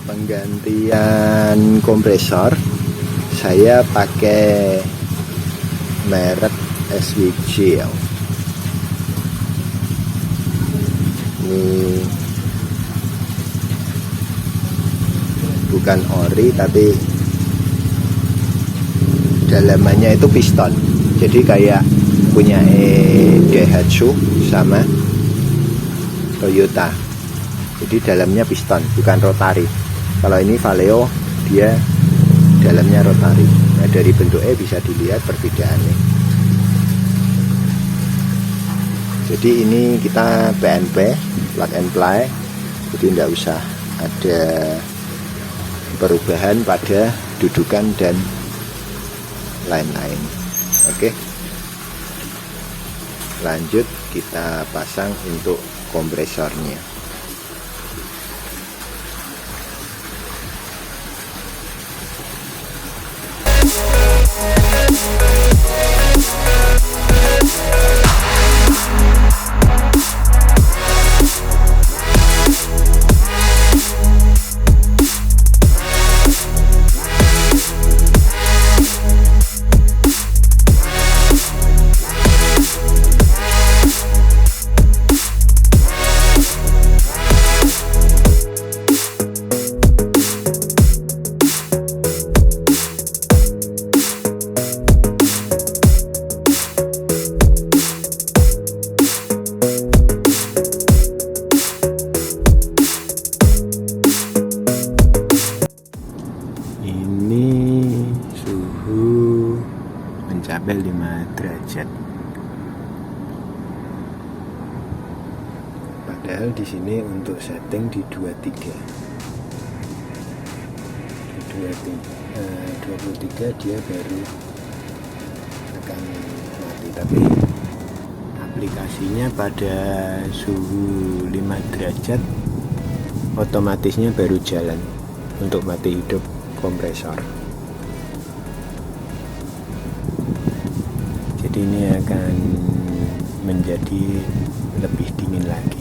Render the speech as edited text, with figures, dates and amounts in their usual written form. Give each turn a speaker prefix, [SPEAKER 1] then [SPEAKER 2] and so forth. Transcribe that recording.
[SPEAKER 1] Penggantian kompresor saya pakai merek SWJ. Ini bukan ori tapi dalamannya itu piston, jadi kayak punya Daihatsu sama Toyota. Jadi dalamnya piston, bukan rotari. Kalau ini Valeo dia dalamnya rotari. Nah, dari bentuknya bisa dilihat perbedaannya. Jadi ini kita PNP, plug and play, jadi tidak usah ada perubahan pada dudukan dan lain-lain. Oke, lanjut kita pasang untuk kompresornya. Mencapai 5 derajat. Padahal di sini untuk setting di 23. Di 23 dia baru akan mati, tapi aplikasinya pada suhu 5 derajat otomatisnya baru jalan untuk mati hidup kompresor. Jadi ini akan menjadi lebih dingin lagi.